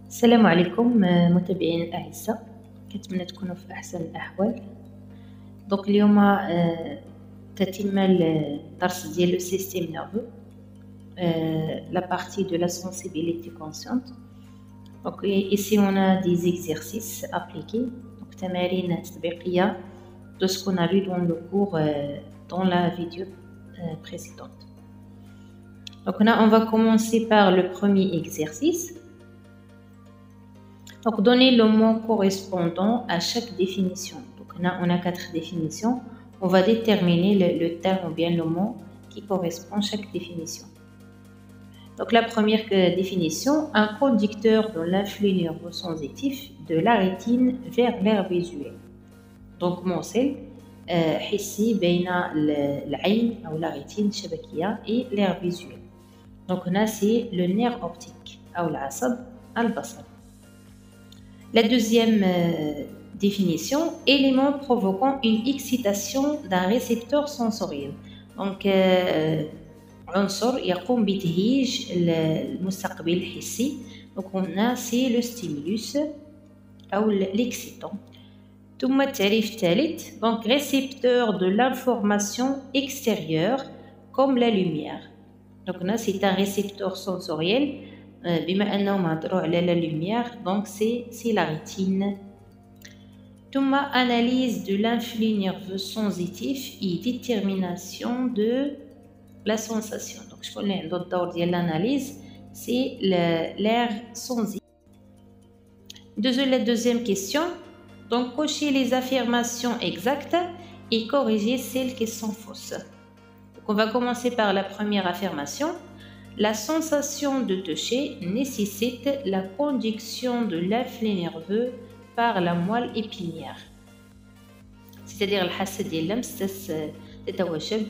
السلام عليكم متابعين الأعزاء، كنتمنى تكونوا في أحسن الأحوال. دونك اليوم تتم الدرس ديال لو سيستيم نيرفو la partie de la sensibilité consciente. Donc ici on a des exercices appliqués, donc تمارين تطبيقية de ce qu'on a vu dans le cours dans la vidéo précédente. Donc là on va commencer par le premier exercice. Donc, donner le mot correspondant à chaque définition. Donc, là, on a 4 définitions. On va déterminer le terme ou bien le mot qui correspond à chaque définition. Donc, la première définition, un conducteur de l'influx nerveux sensitif de la rétine vers l'aire visuelle. Donc, موصل حسي بين العين أو la rétine الشبكية et l'aire visuelle. Donc, là, c'est le nerf optique أو العصب البصري. La deuxième définition, élément provoquant une excitation d'un récepteur sensoriel. Donc, عنصر يقوم بتهيج المستقبل الحسي. Donc, on a c'est le stimulus أو l'excitant. ثم التعريف الثالث, donc récepteur de l'information extérieure comme la lumière. Donc, là, c'est un récepteur sensoriel. بما أنه مهضروا على la lumière, donc c'est la rétine. ثم analyse de l'influx nerveux sensitif et détermination de la sensation. Donc شكون اللي عنده الدور ديال l'analyse, c'est l'aire sensitive. La deuxième question, donc cocher les affirmations exactes et corriger celles qui sont fausses. Donc on va commencer par la première affirmation. La sensation de toucher nécessite la conduction de l'influx nerveux par la moelle épinière. C'est-à-dire الحاسة ديال اللمس تتواجد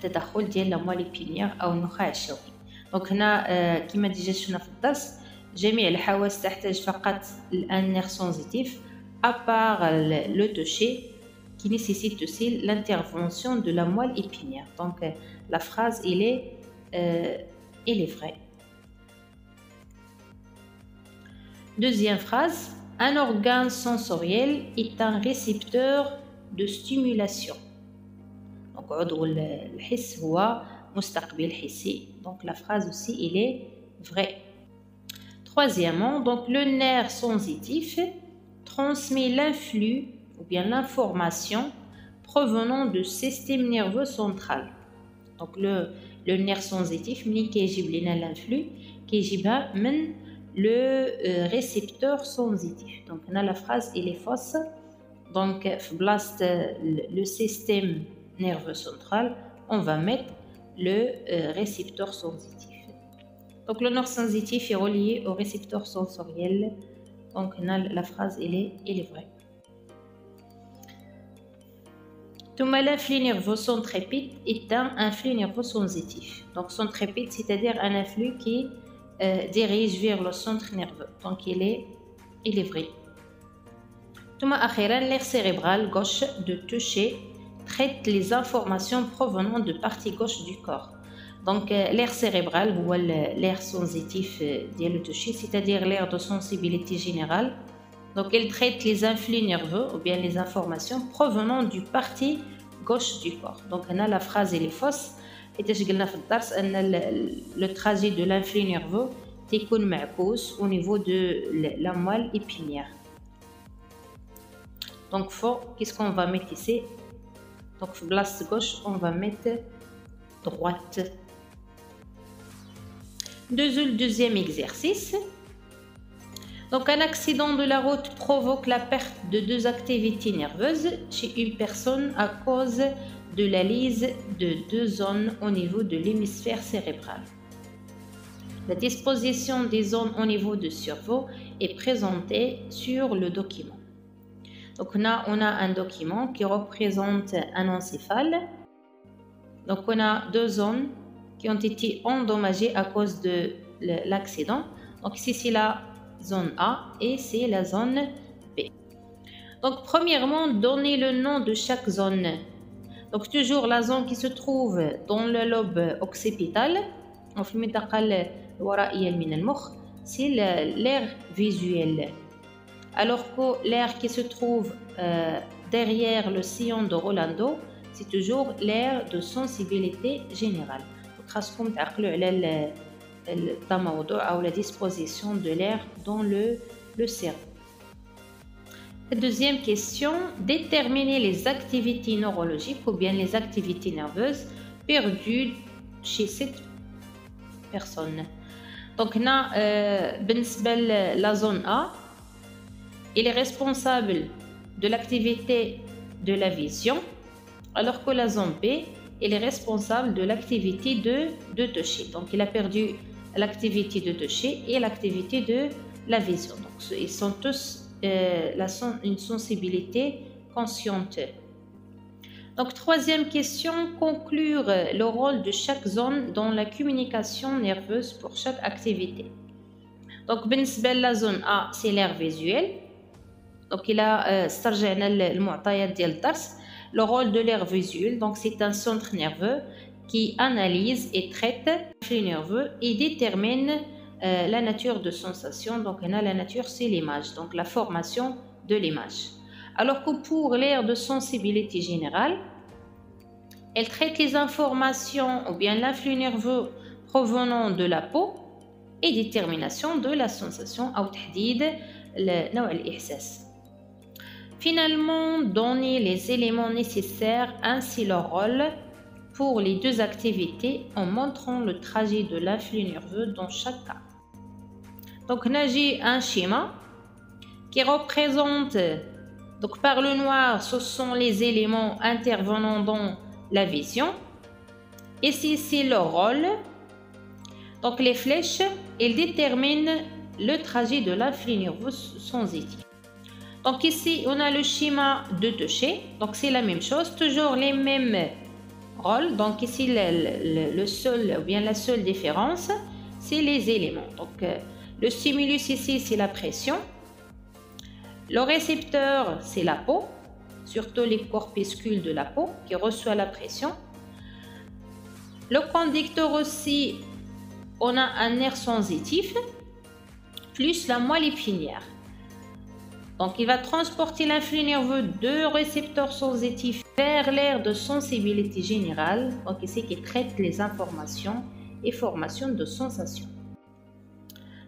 تدخل ديال la moelle épinière أو النخاع الشوكي. دونك هنا كما ديجا شفنا في الدرس جميع الحواس تحتاج فقط un nerf sensitif à part le toucher qui nécessite aussi l'intervention de la moelle épinière. Donc la phrase elle est vraie. Deuxième phrase, un organe sensoriel est un récepteur de stimulation. Donc, عضو الحس هو مستقبل حسي. Donc, la phrase aussi, elle est vraie. Troisièmement, donc, le nerf sensitif transmet l'influx ou bien l'information provenant du système nerveux central. Donc, le nerf sensitif ملي كيجيب لنا l'influx كيجيبها من le récepteur sensitif. Donc هنا la phrase elle est fausse. Donc في بلاصة le système nerveux central on va mettre le récepteur sensitif. Donc le nerf sensitif est relié au récepteur sensoriel. Donc هنا la phrase elle est vraie. L'influx nerveux centripète est un flux nerveux sensitif. Donc centripète, c'est-à-dire un influx qui dirige vers le centre nerveux. Donc il est vrai. أخيرا, l'aire cérébrale gauche de toucher traite les informations provenant de partie gauche du corps. Donc l'aire cérébrale ou l'aire sensitif ديال le toucher, c'est-à-dire l'aire de sensibilité générale. Donc, elle traite les influx nerveux ou bien les informations provenant du partie gauche du corps. Donc, on a la phrase elle est fausse. Et je قلنا في الدرس أن le trajet de l'influx nerveux تكون معكوس au niveau de la moelle épinière. Donc, faux. Qu'est-ce qu'on va mettre ici? Donc, place gauche, on va mettre droite. Deuxième exercice. Donc, un accident de la route provoque la perte de 2 activités nerveuses chez une personne à cause de la lise de 2 zones au niveau de l'hémisphère cérébral. La disposition des zones au niveau du cerveau est présentée sur le document. Donc, on a un document qui représente un encéphale. Donc, on a 2 zones qui ont été endommagées à cause de l'accident. Donc, ici, c'est la zone A et c'est la zone B. Donc premièrement, donnez le nom de chaque zone. Donc toujours la zone qui se trouve dans le lobe occipital, في المنطقة الورائية من المخ. c'est l'aire visuelle. Alors que l'aire qui se trouve derrière le sillon de Rolando, c'est toujours l'aire de sensibilité générale. خاصكم تعقلوا على التموضع أو la disposition de l'air dans le cerveau. Deuxième question, déterminer les activités neurologiques ou bien les activités nerveuses perdues chez cette personne. Donc, بالنسبة la zone A, il est responsable de l'activité de la vision, alors que la zone B, il est responsable de l'activité de toucher. Donc, il a perdu l'activité de toucher et l'activité de la vision. Donc, ils sont tous une sensibilité consciente. Donc, troisième question, conclure le rôle de chaque zone dans la communication nerveuse pour chaque activité. Donc, la zone A, c'est l'aire visuelle. Donc, il a استرجعنا المعطيات ديال الدرس. Le rôle de l'aire visuelle, donc c'est un centre nerveux qui analyse et traite le flux nerveux et détermine la nature de sensation. Donc, la nature, c'est l'image, donc la formation de l'image. Alors que pour l'aire de sensibilité générale, elle traite les informations ou bien l'influx nerveux provenant de la peau et détermination de la sensation ou تحديد نوع الإحساس. Finalement, donner les éléments nécessaires ainsi leur rôle pour les deux activités en montrant le trajet de l'influx nerveux dans chaque cas. Donc, j'ai un schéma qui représente, donc par le noir, ce sont les éléments intervenant dans la vision. Ici, c'est leur rôle. Donc, les flèches, elles déterminent le trajet de l'influx nerveux sensitif. Donc ici, on a le schéma de toucher. Donc c'est la même chose, toujours les mêmes rôles. Donc ici, le seul ou bien la seule différence, c'est les éléments. Donc le stimulus ici, c'est la pression. Le récepteur, c'est la peau, surtout les corpuscules de la peau qui reçoit la pression. Le conducteur aussi, on a un nerf sensitif, plus la moelle épinière. Donc, il va transporter l'influx nerveux de récepteurs sensitifs vers l'aire de sensibilité générale. Donc, ici, qui traite les informations et formations de sensations.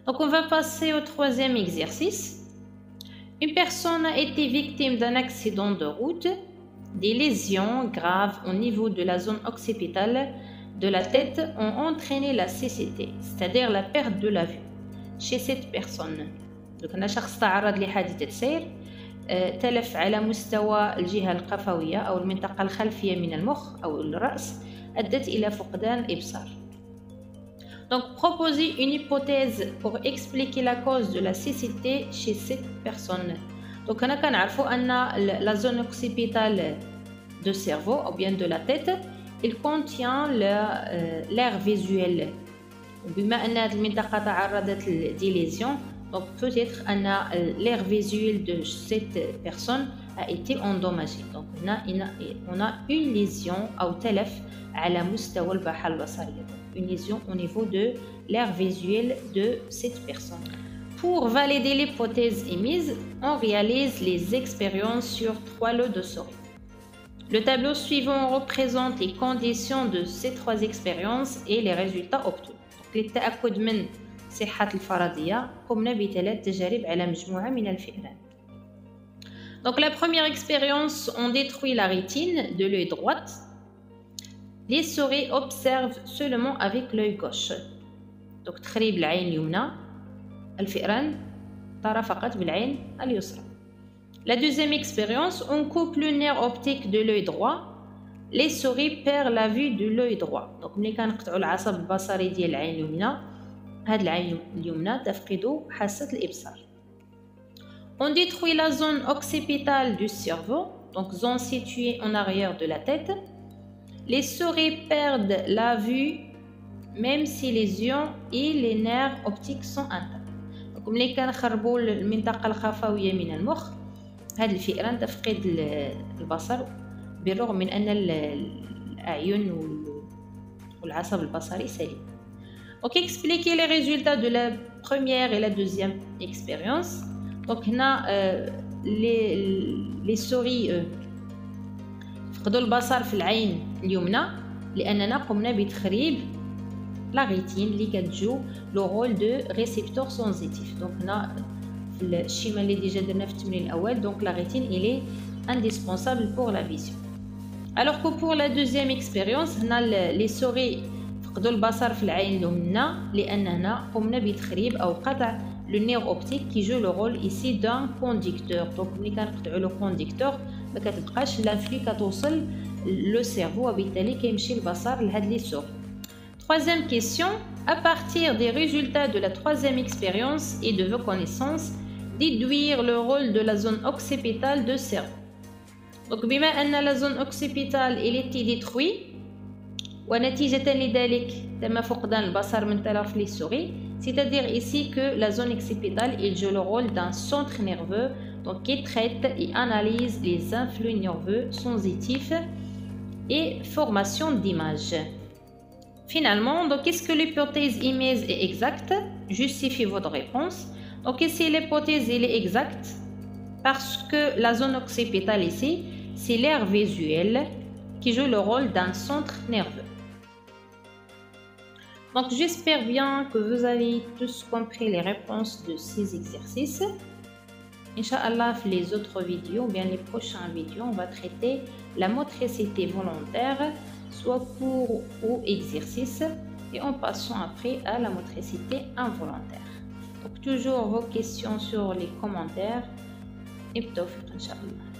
Donc, on va passer au troisième exercice. Une personne a été victime d'un accident de route. Des lésions graves au niveau de la zone occipitale de la tête ont entraîné la cécité, c'est-à-dire la perte de la vue, chez cette personne. كنا شخص تعرض لحادثة سير تلف على مستوى الجهة القفوية أو المنطقة الخلفية من المخ أو الرأس أدت إلى فقدان الإبصار. Donc, proposer une hypothèse pour expliquer la cause de la cécité chez cette personne. Donc, on كنعرفوا أن la zone occipitale de cerveau ou bien de la tête, il contient l'aire visuelle. بما أن هذه المنطقة تعرضت لدي lésions, donc peut-être l'aire visuelle de cette personne a été endommagée. Donc on a une lésion أو تلف على مستوى الباحة البصرية. Une lésion au niveau de l'aire visuelle de cette personne. Pour valider l'hypothèse émise, on réalise les expériences sur 3 lots de souris. Le tableau suivant représente les conditions de ces 3 expériences et les résultats obtenus. للتأكد من صحة الفرضية قمنا ب3 تجارب على مجموعة من الفئران. Donc la première expérience, on détruit la rétine de l'œil droit. Les souris observent seulement avec l'œil gauche. Donc تخريب العين اليمنى، الفئران ترى فقط بالعين اليسرى. La deuxième expérience, on coupe le nerf optique de l'œil droit. Les souris perdent la vue de l'œil droit. Donc ملي كنقطعوا العصب البصري ديال العين اليمنى، هاد العين اليمنى تفقد حاسة الإبصار. On détruit la zone occipitale du cerveau, donc zone située en arrière de la tête. Les souris perdent la vue même si les yeux et les nerfs optiques sont intacts. Donc ملي كنخربوا المنطقة الخفوية من المخ، هاد الفئران تفقد البصر بالرغم من أن الأعين والعصب البصري سليم. Donc expliquer les résultats de la première et la deuxième expérience. Donc هنا les souris فقدوا البصر في العين اليمنى لأننا قمنا بتخريب لا ريتين اللي كتجو لو رول دو ريسبتور سنسيتيف. دونك هنا في الشيما اللي ديجا درنا في التمرين الاول دونك لا ريتين إلي indispensable pour la vision. Alors que pour la deuxième expérience هنا les souris فقدوا البصر في العين اليمنى لأننا قمنا بتخريب أو قطع le nerf optique qui joue le rôle ici d'un conducteur. Donc ملي كنقطعوا لو كونديكتور ما كتبقاش لانفلو كتوصل لو سيرفو وبالتالي كيمشي البصر لهاد لي سور. Troisième question, à partir des résultats de la troisième expérience et de vos connaissances, déduire le rôle de la zone occipitale de cerveau. Donc بما أن la zone occipitale elle était détruite ونتيجة لذلك تم فقدان البصر من طرف les souris, c'est-à-dire ici que la zone occipitale elle joue le rôle d'un centre nerveux donc qui traite et analyse les influx nerveux sensitifs et formation d'images. Finalement, donc est-ce que l'hypothèse IMES est exacte? Justifiez votre réponse. Donc ici l'hypothèse elle est exacte parce que la zone occipitale ici c'est l'aire visuelle qui joue le rôle d'un centre nerveux. Donc j'espère bien que vous avez tous compris les réponses de ces exercices. Inch'Allah, les autres vidéos, ou bien les prochaines vidéos, on va traiter la motricité volontaire, soit cours ou exercice, et en passant après à la motricité involontaire. Donc toujours vos questions sur les commentaires. Et Inch'Allah.